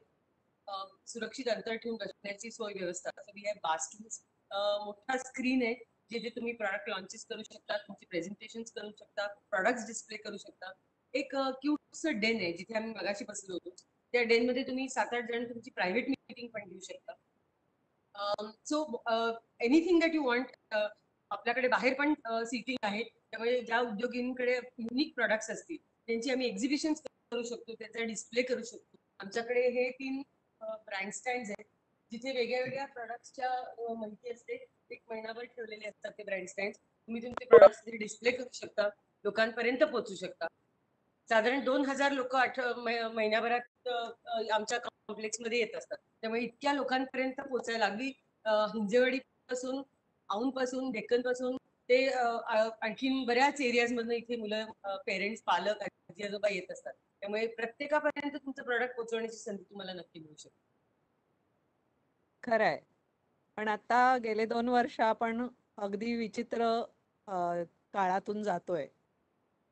सुरक्षित अंतर ठेवून बसण्याची सोय व्यवस्था. वी हॅव बास्टूल्स, मोठा स्क्रीन आहे जिथे तुम्ही प्रॉडक्ट लॉन्चेस करू शकता, तुमची प्रेझेंटेशन करू शकता, प्रॉडक्ट डिस्प्ले करू शकता. एक क्यूटचं डेन आहे जिथे आम्ही मगाशी बसलो होतो. त्या डेन मध्ये तुम्ही 7-8 जण तुमची प्रायव्हेट मीटिंग पण घेऊ शकता. So anything that you want. आपल्याकडे बाहेर पण सीटिंग आहे. त्यामुळे ज्या उद्योगींकडे युनिक प्रोडक्ट्स असतील त्यांची आम्ही एक्झिबिशन करू शकतो, त्याचा डिस्प्ले करू शकतो. आमच्याकडे हे 3 ब्रँड स्टँड आहेत जिथे वेगळ्या वेगळ्या प्रोडक्ट्सच्या माहिती असते. 1 महिनाभर ठेवलेले असतात ते ब्रँड स्टँड. तुम्ही तुमचे प्रोडक्ट्स तिथे डिस्प्ले करू शकता, लोकांपर्यंत पोहोचू शकता. साधारण 2,000 लोक महिन्याभरात आमच्या कॉम्प्लेक्स मध्ये येत असतात. त्यामुळे इतक्या लोकांपर्यंत पोहोचायला अगदी हिंजेवाडी पासून, औंध पासून, डेक्कन पासून ते आणखीन बऱ्याच एरियाज मधून इथे मुलं, पेरेंट्स, पालक, आजी आजोबा येत असतात. त्यामुळे प्रत्येकापर्यंत तुमचं प्रोडक्ट पोहोचवण्याची संधी तुम्हाला नक्की मिळू शकते. खरं आहे. पण आता गेले 2 वर्ष आपण अगदी विचित्र काळातून जातोय.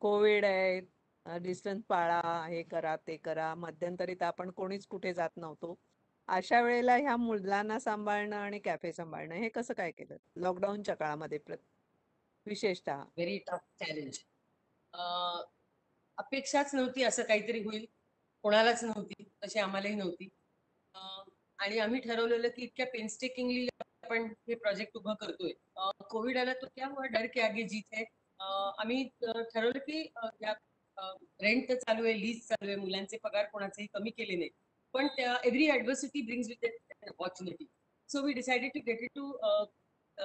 कोविड आहे, डिस्टन्स पाळा, हे करा ते करा. मध्यंतरी तर आपण कोणीच कुठे जात नव्हतो. अशा वेळेला ह्या मुलांना सांभाळणं आणि कॅफे सांभाळणं हे कसं काय केलं लॉकडाऊनच्या काळामध्ये विशेषतः? Very tough challenge. अपेक्षाच नव्हती असं काहीतरी होईल, कोणालाच नव्हती, तशी आम्हालाही नव्हती. आणि आम्ही ठरवलेलं की इतक्या पेन्स्टेकिंगली आपण हे प्रोजेक्ट उभं करतोय. कोविड आला तो क्या हुआ डर के आगे जीत है. आम्ही ठरवलं की रेंट तर चालू आहे, लीज चालू आहे, मुलांचे पगार कोणाचेही कमी केले नाही. पण every adversity brings with it opportunity. So we decided to get it to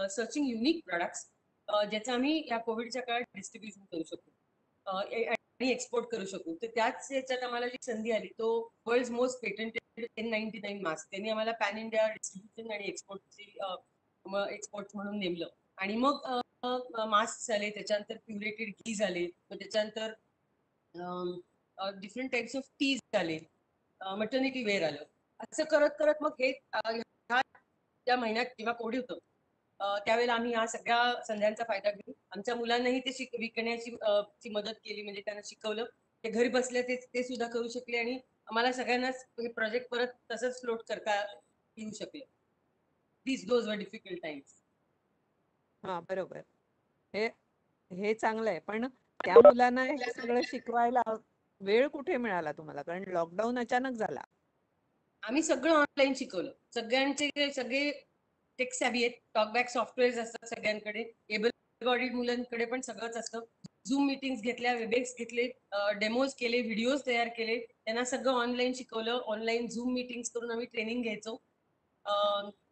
searching unique products ज्याचं आम्ही या कोविडच्या काळात डिस्ट्रीब्युशन करू शकतो आणि एक्सपोर्ट करू शकू. तर त्याच याच्यात आम्हाला जी संधी आली तो world most patented N99 mask. त्यांनी आम्हाला पॅन इंडिया डिस्ट्रीब्युशन आणि एक्सपोर्ट म्हणून नेमलं. आणि मग मास्क झाले, त्याच्यानंतर क्युरेटेड घी झाले, मग त्याच्यानंतर डिफरंट टाइप्स ऑफ टीज झाले, मटर्निटी वेअर आलं. असं करत करत मग हे त्या महिन्यात जेव्हा कोविड होतं त्यावेळेला आम्ही ह्या सगळ्या संध्यांचा फायदा घेऊन आमच्या मुलांनाही ते विकण्याची मदत केली. म्हणजे त्यांना शिकवलं, ते घरी बसले ते सुद्धा करू शकले आणि आम्हाला सगळ्यांनाच हे प्रोजेक्ट परत तसंच फ्लोट करता येऊ शकले. Those were difficult times. हा, बरोबर. हे हे चांगलं आहे. पण त्या मुलांना हे सगळं शिकवायला वेळ कुठे मिळाला तुम्हाला? कारण लॉकडाऊन अचानक झाला. आम्ही सगळं ऑनलाईन शिकवलं. सगळे टेक सॅव्ही आहेत. टॉकबॅक सॉफ्टवेअर असतात सगळ्यांकडे. एबल बॉडीड मुलांकडे पण सगळंच असतं. झूम मीटिंग्स घेतल्या, वेबएक्स घेतले, डेमोज केले, व्हिडिओज तयार केले. त्यांना सगळं ऑनलाईन शिकवलं. ऑनलाईन झूम मीटिंग्स करून आम्ही ट्रेनिंग घ्यायचो.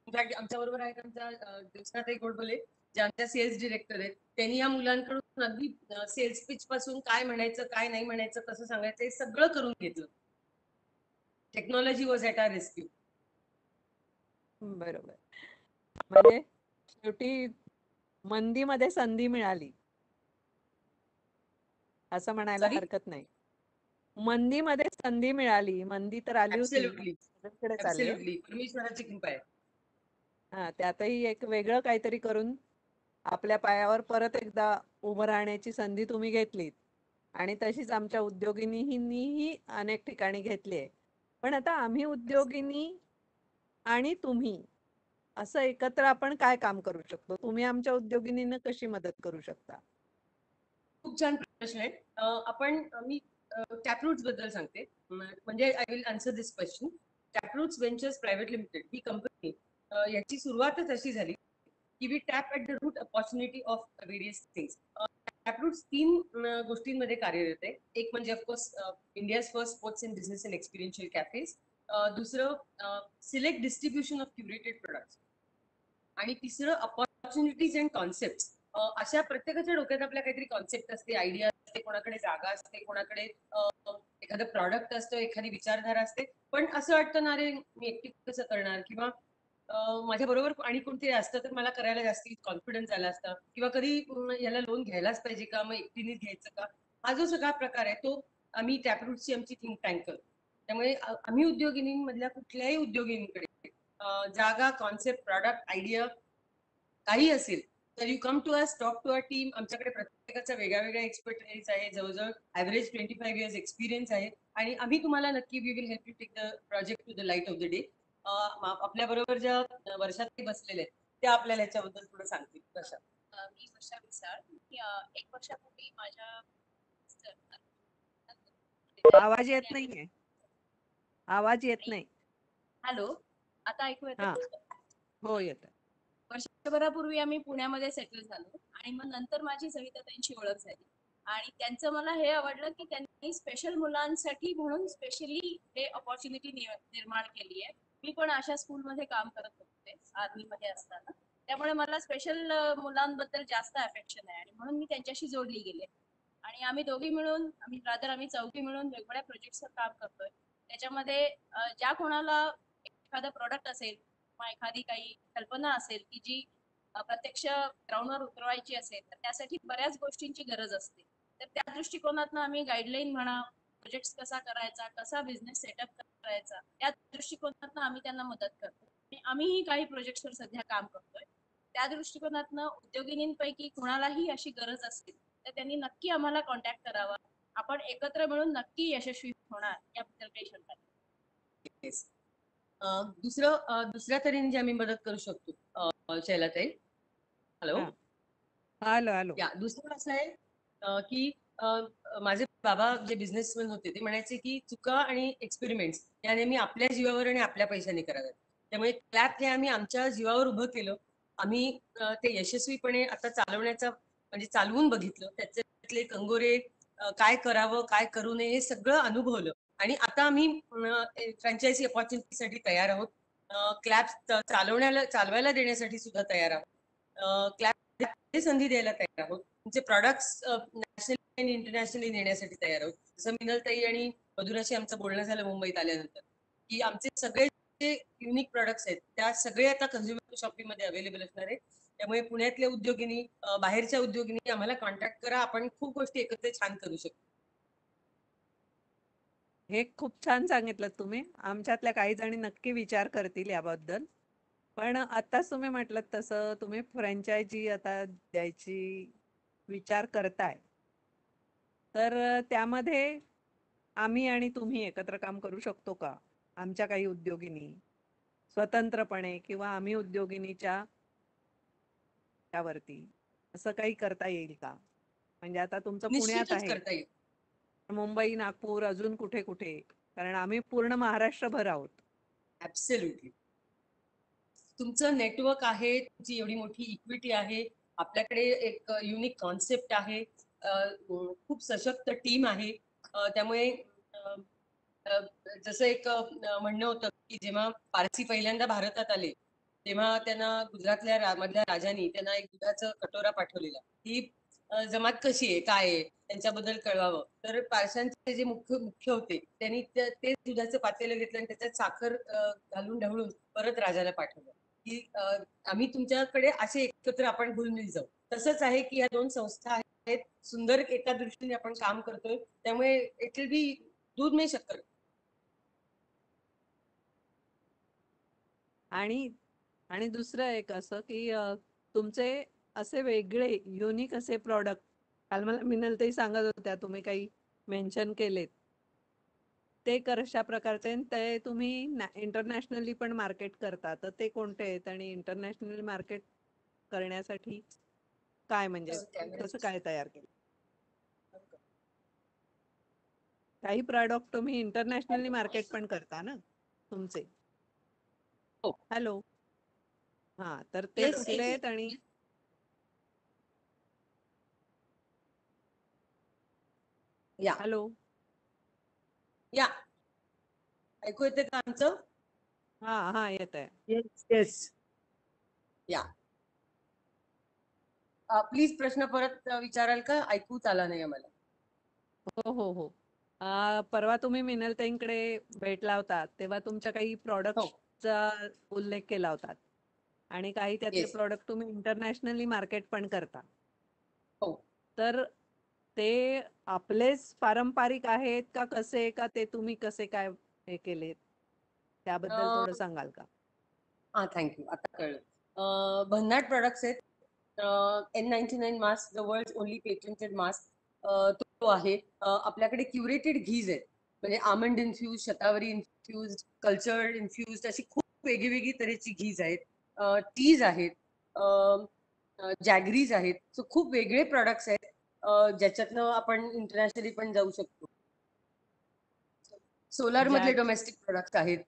इनफॅक्ट आमच्या बरोबर आहेत आमच्या ज्योत्स्नाताई गोडबोले, जे आमच्या सेल्स डिरेक्टर आहेत. त्यांनी या मुलांकडून अगदी सेल्स पिच पासून काय म्हणायचं, काय नाही म्हणायचं, कसं सांगायचं हे सगळं करून घेतलं. Technology was at our rescue. बरोबर. म्हणजे शेवटी मंदीमध्ये संधी मिळाली असं म्हणायला सॉरी, हरकत नाही. मंदीमध्ये संधी मिळाली. मंदी तर आली होती, ऍब्सोल्युटली सगळीकडेच आली आहे. ऍब्सोल्युटली परमेश्वराची कृपा आहे. हा, त्यातही एक वेगळं काहीतरी करून आपल्या पायावर परत एकदा उभं राहण्याची संधी तुम्ही घेतलीत. आणि तशीच आमच्या उद्योगिनीही अनेक ठिकाणी घेतली आहे. पण आता आम्ही उद्योगिनी आणि तुम्ही असं एकत्र आपण काय काम करू शकतो? तुम्ही आमच्या उद्योगिनींना कशी मदत करू शकता? खूप छान प्रश्न आहे. मी टॅपरूट्स बद्दल सांगते. म्हणजे I will answer this question. Taproots Ventures Private Limited ही कंपनी याची सुरुवातच अशी झाली की we tap at the root opportunity of various things. Taproots 3 गोष्टींमध्ये कार्यरत आहे. एक म्हणजे of course India's first sports and business and experiential cafes. दुसरं select distribution of curated products, आणि तिसरं अपॉर्च्युनिटीज अँड कॉन्सेप्ट. अशा प्रत्येकाच्या डोक्यात आपल्या काहीतरी कॉन्सेप्ट असते, आयडिया असते, कोणाकडे जागा असते, कोणाकडे एखादं प्रॉडक्ट असतं, एखादी विचारधारा असते. पण असं वाटतं ना, अरे मी एकटी कसं करणार, किंवा माझ्या बरोबर आणि कोणतरी असतं तर मला करायला जास्ती कॉन्फिडन्स आला असता, किंवा कधी याला लोन घ्यायलाच पाहिजे का, मग एकटीनेच घ्यायचं का. हा जो सगळा प्रकार आहे तो आम्ही टॅपरूटची आमची थिंक टँक करतो. त्यामुळे आम्ही उद्योगिनींमधल्या कुठल्याही उद्योगिनीकडे जागा, कॉन्सेप्ट, प्रॉडक्ट, आयडिया काही असेल तर you come to us, talk to a team. आमच्याकडे प्रत्येकाचा वेगळा वेगळा एक्सपर्टाईज आहे, जवळजवळ ॲव्हरेज 25 इयर्स एक्सपिरियन्स आहे, आणि आम्ही तुम्हाला नक्की we will help you take the project to the light of the day. आपल्या बरोबर ज्या वर्षात बसलेले आहेत त्या आपल्याला याच्याबद्दल थोडं सांगतील. कशा? मी वर्षा मिसाळ. मी 1 वर्षापूर्वी माझ्या आवाज येत नाहीये. आवाज येत नाही. हॅलो, आता ऐकू येतं? हा. हो, येत. वर्षभरापूर्वी आम्ही पुण्यामध्ये सेटल झालो, आणि मग नंतर माझी सविता त्यांची ओळख झाली, आणि त्यांचं मला हे आवडलं की त्यांनी स्पेशल मुलांसाठी म्हणून स्पेशली हे अपॉर्च्युनिटी निर्माण केली आहे. मी पण अशा स्कूलमध्ये काम करत होते आर्मीमध्ये असताना, त्यामुळे मला स्पेशल मुलांबद्दल जास्त अफेक्शन आहे, आणि म्हणून मी त्यांच्याशी जोडली गेले. आणि आम्ही दोघी मिळून, आम्ही चौघी मिळून वेगवेगळ्या प्रोजेक्ट्सवर काम करतोय. त्याच्यामध्ये ज्या कोणाला एखादं प्रोडक्ट असेल किंवा एखादी काही कल्पना असेल की जी प्रत्यक्ष ग्राउंडवर उतरवायची असेल, तर त्यासाठी बऱ्याच गोष्टींची गरज असते. तर त्या दृष्टिकोनातून आम्ही गाईडलाईन म्हणा, प्रोजेक्ट कसा करायचा, कसा बिझनेस सेटअप करायचा, त्या दृष्टिकोनातून आम्ही त्यांना मदत करतो. आणि आम्हीही काही प्रोजेक्ट्सवर सध्या काम करतोय. त्या दृष्टिकोनातून उद्योगिनींपैकी कोणालाही अशी गरज असेल तर त्यांनी नक्की आम्हाला कॉन्टॅक्ट करावा. आपण एकत्र मिळून नक्की यशस्वी होणार याबद्दल काही शंका नाही. दुसऱ्या तऱ्हेने जे आम्ही मदत करू शकतो शैलाताई. हॅलो. हा. Hello hello. या दुसरं असं आहे की माझे बाबा जे बिझनेसमॅन होते ते म्हणायचे की चुका आणि एक्सपेरिमेंट्स या नेहमी आपल्या जीवावर आणि आपल्या पैशाने कराव्यात. त्यामुळे क्लॅप हे आम्ही आमच्या जीवावर उभं केलं. आम्ही ते यशस्वीपणे आता चालवण्याचा म्हणजे चालवून बघितलं. त्याच्यातले कंगोरे, काय करावं काय करू नये हे सगळं अनुभवलं, आणि आता आम्ही फ्रँचायझी अपॉर्च्युनिटीसाठी तयार आहोत. क्लॅप चालवायला देण्यासाठी सुद्धा तयार आहोत. क्लॅप संधी द्यायला तयार आहोत. तुमचे प्रॉडक्ट्स नॅशनली आणि इंटरनॅशनली नेण्यासाठी तयार आहोत. जसं मिनलताई आणि मधुराशी आमचं बोलणं झालं मुंबईत आल्यानंतर, की आमचे सगळे जे युनिक प्रॉडक्ट्स आहेत त्या सगळे आता कन्झ्युमर शॉपिंगमध्ये अवेलेबल असणार आहे. त्यामुळे पुण्यातल्या उद्योगिनी, बाहेरच्या उद्योगिनी आम्हाला कॉन्टॅक्ट करा. आपण खूप गोष्टी एकत्र छान करू शकतो. हे खूप छान सांगितलं तुम्ही. आमच्यातल्या काही जणी नक्की विचार करतील याबद्दल. पण आताच तुम्ही म्हटलं तसं तुम्ही फ्रँचायझी आता द्यायची विचार करताय, तर त्यामध्ये आम्ही आणि तुम्ही एकत्र काम करू शकतो का? आमच्या काही उद्योगिनी स्वतंत्रपणे किंवा आम्ही उद्योगिनीच्या त्यावरती असं काही करता येईल का? म्हणजे आता तुमचं पुण्यात निश्चितच आहे, करता येईल. मुंबई, नागपूर, अजून कुठे कुठे? कारण आम्ही पूर्ण महाराष्ट्रभर आहोत. ऍब्सोल्युटली. तुमचं नेटवर्क आहे, तुमची एवढी मोठी इक्विटी आहे, आपल्याकडे एक युनिक कॉन्सेप्ट आहे, खूप सशक्त टीम आहे. त्यामुळे जसं एक म्हणणं होतं की जेव्हा पारसी पहिल्यांदा भारतात आले तेव्हा त्यांना गुजरातल्या मधल्या राजांनी त्यांना एक दुधाचं कटोरा पाठवलेला. ही जमात कशी आहे, काय आहे, त्यांच्याबद्दल कळवावं. तर पारशांचे जे मुख्य होते त्यांनी ते दुधाचं पातेलं घेतलं आणि त्याच्यात साखर घालून ढवळून परत राजाला पाठवलं की आम्ही तुमच्याकडे असे एकत्र आपण घुलमिल जाऊ. तसंच आहे की ह्या दोन संस्था आहेत, सुंदर एका दृष्टीने आपण काम करतोय. त्यामुळे इट विल बी दूध में शक्कर. आणि आणि दुसरं एक असं की तुमचे असे वेगळे युनिक असे प्रॉडक्ट, काल मला मिनलताई सांगत होत्या तुम्ही काही मेन्शन केलेत, ते कशा प्रकारचे आणि ते तुम्ही इंटरनॅशनली पण मार्केट करता, तर ते कोणते आहेत आणि इंटरनॅशनल मार्केट करण्यासाठी काय म्हणजे कसं काय तयार केलं? काही प्रॉडक्ट तुम्ही इंटरनॅशनली मार्केट पण करता ना तुमचे? हो. हॅलो. हा, तर ते Yes, कुठले yes. आहेत आणि या हॅलो. या ऐकू येते का आमचं? हा हा येत आहे. Yes yes. या प्लीज प्रश्न परत विचाराल का? ऐकूच आला नाही आम्हाला. हो हो हो. परवा तुम्ही मिनलताईंकडे भेटला होता तेव्हा तुमच्या काही हो प्रॉडक्टचा उल्लेख केला होता आणि काही त्यातले येस प्रॉडक्ट तुम्ही इंटरनॅशनली मार्केट पण करता. हो. तर ते आपलेच पारंपरिक आहेत का कसे, का ते तुम्ही कसे काय हे केले त्याबद्दल थोडं सांगाल का? हा थँक्यू. आता कळलं. भन्नाट प्रोडक्ट्स आहेत. N99 mask, the world only patented mask, तो आहे. आपल्याकडे क्युरेटेड घीज आहेत, म्हणजे आमंड इन्फ्युज, शतावरी इन्फ्युज, कल्चर्ड इन्फ्युज, अशी खूप वेगळी तऱ्हेची घीज आहेत. टीज आहेत, जॅगरीज आहेत. सो खूप वेगळे प्रोडक्ट्स आहेत ज्याच्यातनं आपण इंटरनॅशनली पण जाऊ शकतो. सोलार मधले ज्या डोमेस्टिक प्रोडक्ट्स आहेत.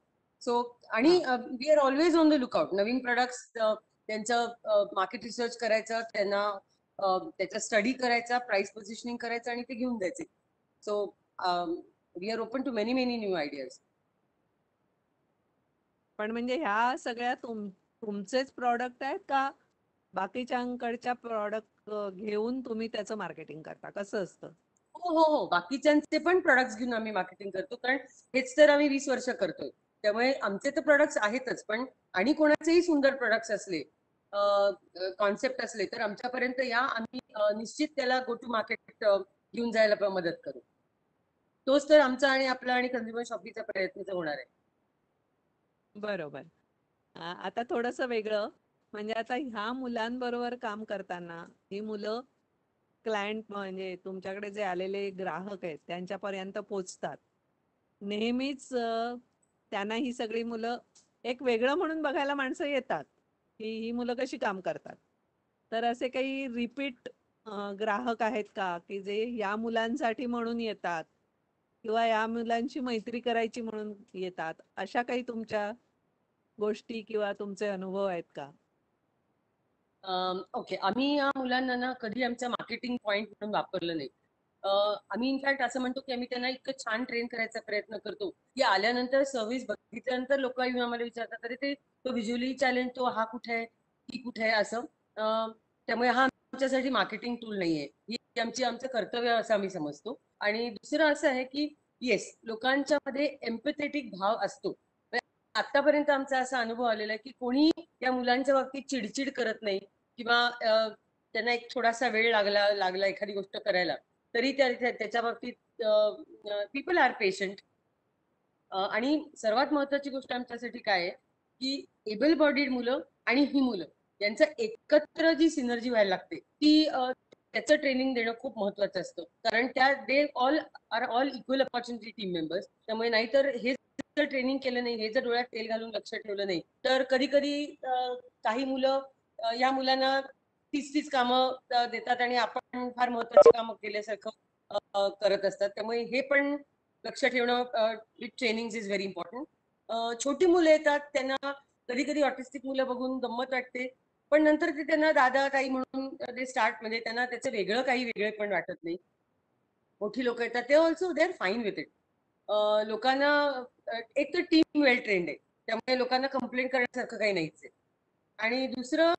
सो आणि हा we are always on the lookout. नवीन प्रोडक्ट्स त्यांचं मार्केट रिसर्च करायचं, त्यांना त्याचा स्टडी करायचा, प्राइस पोझिशनिंग करायचं आणि ते घेऊन द्यायचे. So we are open to many new ideas. पण म्हणजे ह्या सगळ्या तुमचेच प्रॉडक्ट आहेत का बाकीच्यांकडच्या प्रॉडक्ट घेऊन तुम्ही त्याचं मार्केटिंग करता, कसं असतं? हो हो हो. बाकीच्यांचे पण प्रोडक्ट्स घेऊन आम्ही मार्केटिंग करतो, कारण हेच तर आम्ही 20 वर्ष करतोय. त्यामुळे आमचे तर प्रोडक्ट्स आहेतच, पण आणि कोणाचेही सुंदर प्रोडक्ट्स असले, कॉन्सेप्ट असले तर आमच्यापर्यंत या, आम्ही निश्चित त्याला गो टू मार्केट घेऊन जायला मदत करू. तोच तर आमचा आणि आपला आणि कंझ्युमर शॉपिंगचा प्रयत्न होणार आहे. बरोबर. आता थोडंसं वेगळं, म्हणजे आता ह्या मुलांबरोबर काम करताना ही मुलं क्लायंट म्हणजे तुमच्याकडे जे आलेले ग्राहक आहेत त्यांच्यापर्यंत पोचतात. नेहमीच त्यांना ही सगळी मुलं एक वेगळं म्हणून बघायला माणसं येतात की ही मुलं कशी काम करतात. तर असे काही रिपीट ग्राहक आहेत का की जे या मुलांसाठी म्हणून येतात किंवा या मुलांची मैत्री करायची म्हणून येतात, अशा काही तुमच्या गोष्टी किंवा तुमचे अनुभव आहेत का? ओके. आम्ही या मुलांना ना कधी आमचा मार्केटिंग पॉइंट म्हणून वापरलं नाही. आम्ही इनफॅक्ट असं म्हणतो की आम्ही त्यांना इतकं छान ट्रेन करायचा प्रयत्न करतो की आल्यानंतर सर्व्हिस बघितल्यानंतर लोक येऊन आम्हाला विचारतात, अरे ते तो व्हिज्युअली चॅलेंज, तो हा कुठे आहे, ती कुठे आहे, असं. त्यामुळे हा आमच्यासाठी मार्केटिंग टूल नाहीये. ही आमचं कर्तव्य असं आम्ही समजतो. आणि दुसरं असं आहे की येस, लोकांच्या मध्ये एम्पॅथेटिक भाव असतो. आतापर्यंत आमचा असा अनुभव आलेला आहे की कोणी या मुलांच्या बाबतीत चिडचिड करत नाही, किंवा त्यांना एक थोडासा वेळ लागला एखादी गोष्ट करायला, तरी त्याच्या बाबतीत पीपल आर पेशंट. आणि सर्वात महत्वाची गोष्ट आमच्यासाठी काय आहे की एबल बॉडीड मुलं आणि ही मुलं यांचं एकत्र जी सिनर्जी व्हायला लागते, ती त्याचं ट्रेनिंग देणं खूप महत्वाचं असतं. कारण त्या they all are all equal opportunity team members. त्यामुळे नाहीतर हे जर ट्रेनिंग केलं नाही, हे जर डोळ्यात तेल घालून लक्ष ठेवलं नाही, तर कधी कधी काही मुलं या मुलांना तीच कामं देतात आणि आपण फार महत्वाची कामं केल्यासारखं करत असतात. त्यामुळे हे पण लक्ष ठेवणं with training is very important. छोटी मुलं येतात, त्यांना कधी कधी ऑटिस्टिक मुलं बघून गंमत वाटते, पण नंतर ते त्यांना दादा ताई म्हणून ते स्टार्ट, म्हणजे त्यांना त्याचं वेगळं काही वेगळे पण वाटत नाही. मोठी लोक येतात, ते also they are fine with it. लोकांना एक तर टीम वेल ट्रेंड आहे, त्यामुळे लोकांना कंप्लेंट करण्यासारखं काही नाहीच आहे. आणि दुसरं,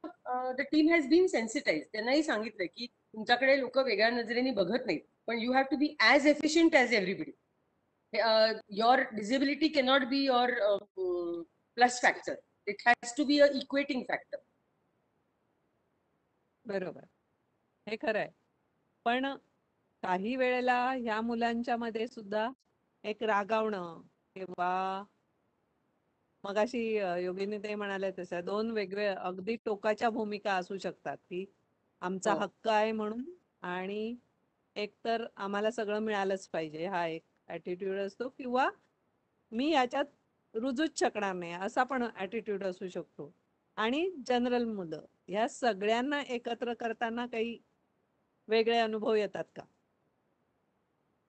the team has been sensitize. त्यांनाही सांगितलं की तुमच्याकडे लोक वेगळ्या नजरेने बघत नाहीत, पण you have to be as efficient as everybody. your disability cannot be your plus factor. It has to be a equating factor. बरोबर, हे खरं आहे. पण काही वेळेला ह्या मुलांच्या मध्ये सुद्धा एक रागावणं किंवा मगाशी योगिनी ते म्हणाले तसं दोन वेगळे अगदी टोकाच्या भूमिका असू शकतात की आमचा हो हक्क आहे म्हणून, आणि एकतर आम्हाला सगळं मिळालंच पाहिजे हा एक ॲटिट्यूड असतो, किंवा मी याच्यात रुजूच शकणार नाही असा पण ॲटिट्यूड असू शकतो. आणि जनरल मुलं ह्या सगळ्यांना एकत्र करताना काही वेगळे अनुभव येतात का?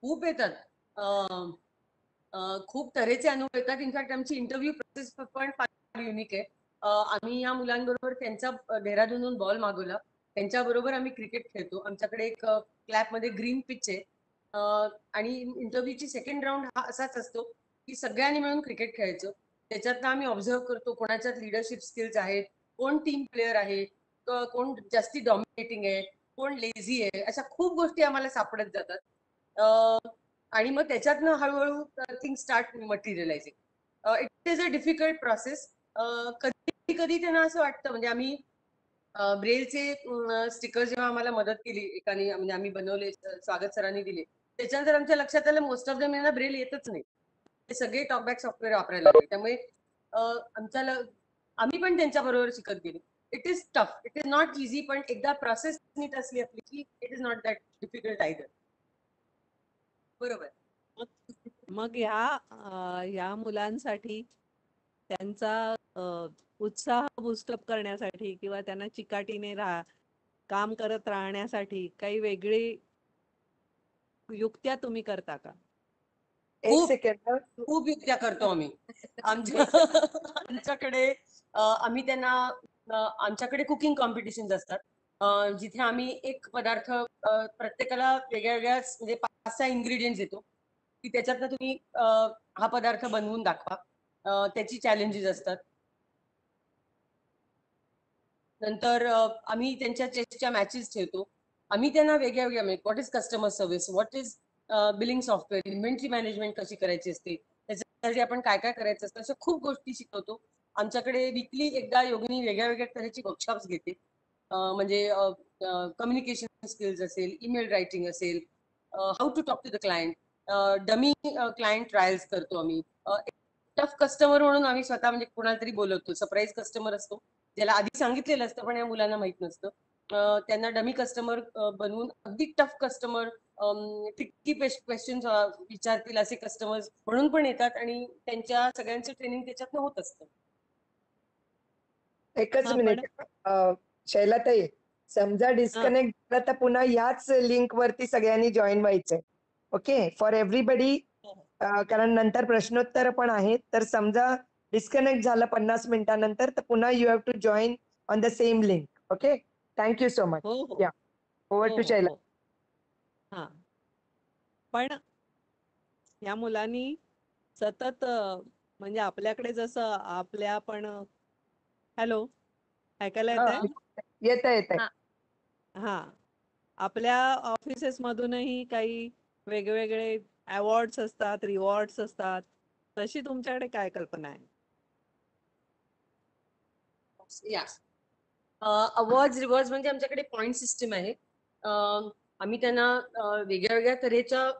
खूप येतात. खूप तऱ्हेचे अनुभव येतात. इनफॅक्ट आमची इंटरव्ह्यू प्रोसेस पण फार युनिक आहे. आम्ही या मुलांबरोबर त्यांचा डेहराडूनहून बॉल मागवला, त्यांच्याबरोबर आम्ही क्रिकेट खेळतो. आमच्याकडे एक क्लॅबमध्ये ग्रीन पिच आहे. आणि इंटरव्ह्यूची सेकंड राऊंड हा असाच असतो की सगळ्यांनी मिळून क्रिकेट खेळायचं. त्याच्यातनं आम्ही ऑब्झर्व करतो कोणाच्यात लिडरशिप स्किल्स आहेत, कोण टीम प्लेअर आहे, कोण जास्ती डॉमिनेटिंग आहे, कोण लेझी आहे, अशा खूप गोष्टी आम्हाला सापडत जातात. आणि मग त्याच्यातनं हळूहळू thing start materialising. It is a difficult process. कधी कधी त्यांना असं वाटतं, म्हणजे आम्ही ब्रेलचे स्टिकर जेव्हा आम्हाला मदत केली एकाने, म्हणजे आम्ही बनवले, स्वागत सरांनी दिले, त्याच्यानंतर आमच्या लक्षात आलं मोस्ट ऑफ देम यांना ब्रेल येतच नाही. ते सगळे टॉकबॅक सॉफ्टवेअर वापरायला लागले. त्यामुळे आम्ही पण त्यांच्या बरोबर शिकत गेलो. It is tough, it is not easy, पण एकदा प्रोसेस नीट असली आपली की it is not that difficult either. बरोबर. मग ह्या मुलांसाठी त्यांचा उत्साह बूस्टअप करण्यासाठी किंवा त्यांना चिकाटीने काम करत राहण्यासाठी काही वेगळी युक्त्या तुम्ही करता का? एक खूप सेकंड. खूप युक्त्या करतो आम्ही. आमच्याकडे आम्ही त्यांना आमच्याकडे कुकिंग कॉम्पिटिशन्स असतात, जिथे आम्ही एक पदार्थ प्रत्येकाला वेगळ्या वेगळ्या, म्हणजे 5-6 इन्ग्रेडियंट्स देतो की त्याच्यातनं तुम्ही हा पदार्थ बनवून दाखवा. त्याची चॅलेंजेस असतात. नंतर आम्ही त्यांच्या चेसच्या मॅचेस ठेवतो. आम्ही त्यांना वेगळ्या वेगळ्या, म्हणजे what is customer service, what is billing software, inventory management कशी करायची असते, त्याच्यासाठी आपण काय काय करायचं असतं, अशा खूप गोष्टी शिकवतो. आमच्याकडे वीकली एकदा योगिनी वेगळ्या वेगळ्या तऱ्हेची वर्कशॉप्स घेते. म्हणजे कम्युनिकेशन स्किल्स असेल, ईमेल रायटिंग असेल, how to talk to the client, dummy client trials करतो आम्ही. टफ कस्टमर म्हणून आम्ही स्वतः, म्हणजे कोणाला तरी बोलवतो, सरप्राईज कस्टमर असतो ज्याला आधी सांगितलेलं असतं पण या मुलांना माहित नसतं. त्यांना डमी कस्टमर बनवून अगदी टफ कस्टमर, ट्रिकी क्वेश्चन विचारतील असे कस्टमर्स म्हणून पण येतात, आणि त्यांच्या सगळ्यांचं ट्रेनिंग त्याच्यातनं होत असतं. एकच हा, मिनिट. शैलाताई, समजा डिस्कनेक्ट झाला तर पुन्हा याच लिंक वरती सगळ्यांनी जॉईन व्हायचंय. Okay, for everybody. कारण नंतर प्रश्नोत्तर पण आहेत. तर समजा डिस्कनेक्ट झालं 50 मिनिटानंतर, तर पुन्हा you have to join on the same link. Okay, thank you so much. हो हो या, ओव्हर हो टू हो शैला. हो. हा, पण या मुलांनी सतत म्हणजे आपल्याकडे जसं आपल्या पण हॅलो, ऐकायला येत आहे? येत येत. हा, आपल्या ऑफिसेस मधूनही काही वेगवेगळे अवॉर्ड्स असतात, रिवॉर्ड्स असतात. तशी तुमच्याकडे काय कल्पना आहे? या, अवॉर्ड रिवॉर्ड म्हणजे आमच्याकडे पॉइंट सिस्टम आहे. आम्ही त्यांना वेगळ्या वेगळ्या तऱ्हेच्या